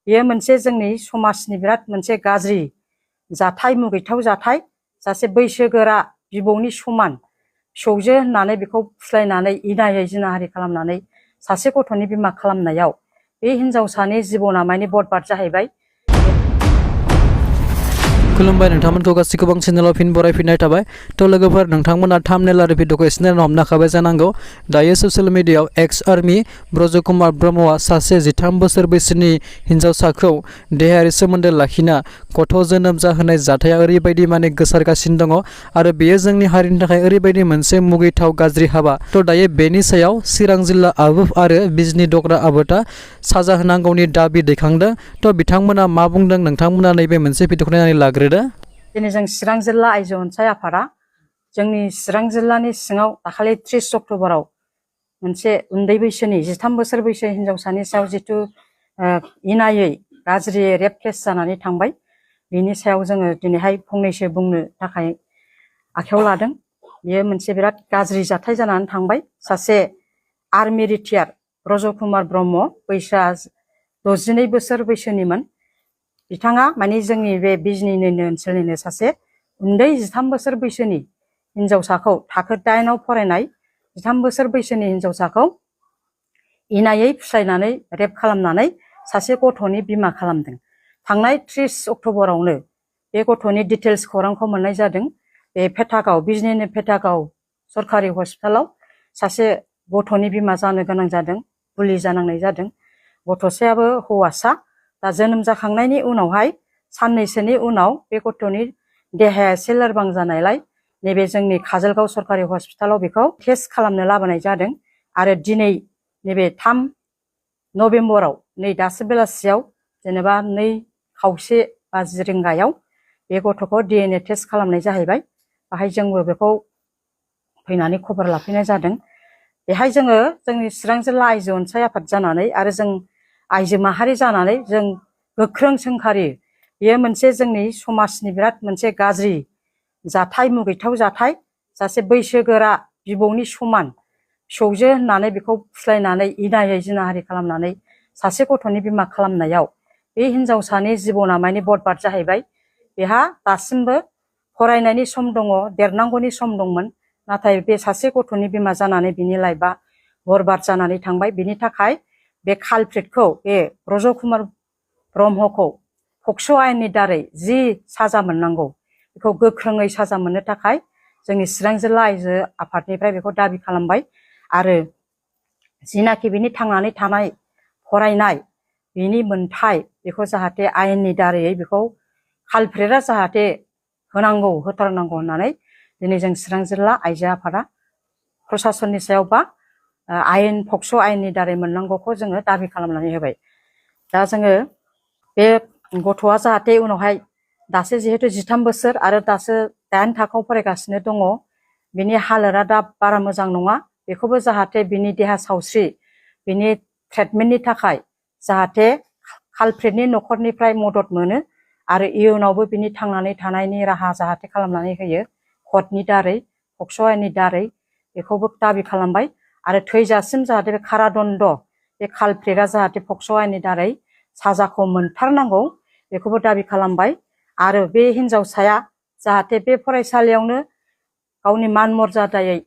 बेयो मोनसे जोंनि समाजनि बिराद मोनसे गाज्रि जाथाय मुगैथाव जाथाय सासे बैसोगोरा बिबौनि समान फिसौजो होननानै बेखौ फुस्लायनानै इनायै जिनाहारि खालामनानै सासे गथ'नि बिमा खालामनायाव बे हिनजावसानि जिबना माने बरबाद जाहैबाय। खुलुमबाय नोंथांमोनखौ गासैखौबो आं चेनेलाव फिन बरायफिननाय थाबाय। थ' लोगोफोर नोंथांमोना थाम्बनेल आरो भिडिअखौ एसे नायनानै हमनाखाबाय जानांगौ। दायो ससियेल मिडियायाव एक्स आर्मि ब्रजकुमार ब्रह्मआ सासे 13 बोसोर बैसोनि हिन्जावसाखौ देहायारि सोमोन्दो लाखिना गथ' जोनोम जाहोनाय जाथाया ओरैबायदि माने गोसारगासिनो दङ आरो बेयो जोंनि हारिनि थाखाय ओरैबायदि मोनसे मुगैथाव गाज्रि हाबा। थ' दायो बेनि सायाव चिरां जिल्ला आबोफ आरो बिजनी डग्रा आबोफआ साजा होनांगौनि दाबि दैखांदों। थ' बिथांमोना मा बुंदों नोंथांमोना नैबे मोनसे भिडिअखौ नायनानै लाग्रोदो। दिनै जों चिरां जिल्ला आइजो अनसाय आफादा जोंनि चिरां जिल्लानि सिङाव दाखालि 30 अक्ट'बराव मोनसे उन्दै बैसोनि 13 बोसोर बैसो हिनजावसानि सायाव जिथु इनायै गाज्रि रेप केस जानानै थांबाय बेनि सायाव जोङो दिनैहाय फंनैसो बुंनो थाखाय आखायाव लादों। बेयो मोनसे बिराद गाज्रि जाथाय जानानै थांबाय। सासे आर्मि रिटायार ब्रजकुमार ब्रह्म बैसोआ 62 बोसोर बैसोनिमोन। बिथाङा माने जोंनि बे बिजनीनिनो ओनसोलनिनो सासे उन्दै 13 बोसोर बैसोनि हिनजावसाखौ थाखो 8 आव फरायनाय 13 बोसोर बैसोनि हिनजावसाखौ इनायै फुस्लायनानै रेप खालामनानै सासे गथ'नि बिमा खालामदों। थांनाय 30 अक्ट'बरावनो बे गथ'नि डिटेल्स खौरांखौ मोननाय जादों। बे पेटागाव बिजनीनि पेटागाव सरकारि हस्पिटालाव सासे गथ'नि बिमा जानो गोनां जादों, बुलि जानांनाय जादों। गथ'सायाबो हौवासा। दा जोनोम जाखांनायनि उनावहाय साननैसोनि उनाव बे गथ'नि देहाया एसे लोरबां जानायलाय नैबे जोंनि काजलगाव सरकारि हस्पिटालाव बेखौ टेस्ट खालामनो लाबोनाय जादों आरो दिनै नैबे 3 नभेम्बराव नै दासो बेलासियाव जेनेबा 2:30 रिंगायाव बे गथ'खौ DNA टेस्ट खालामनाय जाहैबाय। बाहाय जोंबो बेखौ फैनानै खबर लाफैनाय जादों। बेहाय जोङो जोंनि चिरां जिल्ला आइजो अनसाय आफाद जानानै आरो जों आइजो माहारि जानानै जों गोख्रों सोंखारियो। बेयो मोनसे जोंनि समाजनि बिराद मोनसे गाज्रि जाथाय मुगैथाव जाथाय सासे बैसोगोरा बिबौनि समान फिसौजो होननानै बेखौ फुस्लायनानै इनायै जिनाहारि खालामनानै सासे गथ'नि बिमा खालामनायाव बे हिनजावसानि जिबना माने बरबाद जाहैबाय। बेहा दासिमबो फरायनायनि सम दङ, देरनांगौनि सम दंमोन, नाथाय बे सासे गथ'नि बिमा जानानै बिनि लाइफआ बरबाद जानानै थांबाय। बिनि थाखाय बे कालप्रिटखौ बे ब्रजकुमार ब्रह्मखौ पक्स' आयेननि दारै जि साजा मोननांगौ बेखौ गोख्रोङै साजा मोननो थाखाय जोंनि चिरां जिल्ला आइजो आफादनिफ्राय बेखौ दाबि खालामबाय आरो जिनाखि बिनि थांनानै थानाय फरायनाय बिनि मोनथाय बेखौ जाहाथे आयेननि दारैयै बेखौ कालप्रिटआ जाहाथे होनांगौ होथारनांगौ होननानै दिनै जों चिरां जिल्ला आइजो आफादा प्रसासननि सायाव बा आयेन पक्स' आयेननि दारै मोननांगौखौ जोङो दाबि खालामनानै होबाय। दा जोङो बे गथ'आ जाहाथे उनावहाय दासो जिहेतु 13 बोसोर आरो दासो 8 थाखोआव फरायगासिनो दङ, बिनि हालोदा दा बारा मोजां नङा। बेखौबो जाहाथे बिनि देहा सावस्रि बिनि ट्रिटमेन्टनि थाखाय जाहाथे कालप्रिटनि न'खरनिफ्राय मदद मोनो आरो इयुनावबो बिनि थांनानै थानायनि राहा जाहाथे खालामनानै होयो कर्टनि दारै पक्स' आयेननि दारै बेखौबो दाबि खालामबाय आरो थैजासिम जाहाथे बे कारादन्ड बे कालप्रिटआ जाहाथे पक्स' आयेननि दारै साजाखौ मोनथारनांगौ बेखौबो दाबि खालामबाय आरो बे हिनजावसाया जाहाथे बे फरायसालियावनो गावनि मान मर्यादायै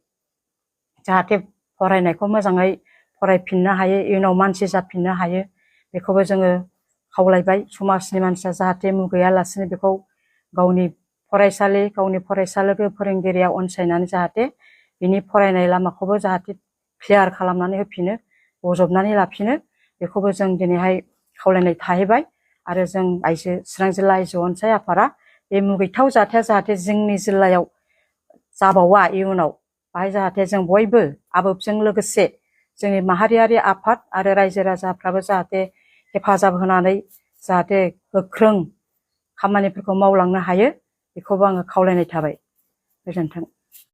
जाहाथे फरायनायखौ मोजाङै फरायफिननो हायो, इयुनाव मानसि जाफिननो हायो बेखौबो जोङो खावलायबाय। समाजनि मानसिया जाहाथे मुगैयालासिनो बेखौ गावनि फरायसालि गावनि फरायसालोगो फोरोंगिरिया अनसायनानै जाहाथे बिनि फरायनाय लामाखौबो जाहाथे क्लियार खालामनानै होफिनो, बजबनानै लाफिनो बेखौबो जों दिनैहाय खावलायनाय थाहैबाय आरो जों आइजो चिरां जिल्ला आइजो अनसाय आफादा बे मुगैथाव जाथाया जाहाथे जोंनि जिल्लायाव जाबावा इयुनाव बाहाय जाहाथे जों बयबो आबोफजों लोगोसे जोंनि माहारियारि आफाद आरो रायजो राजाफ्राबो जाहाथे हेफाजाब होनानै जाहाथे गोख्रों खामानिफोरखौ मावलांनो हायो बेखौबो आङो खावलायनाय थाबाय। गोजोन्थों।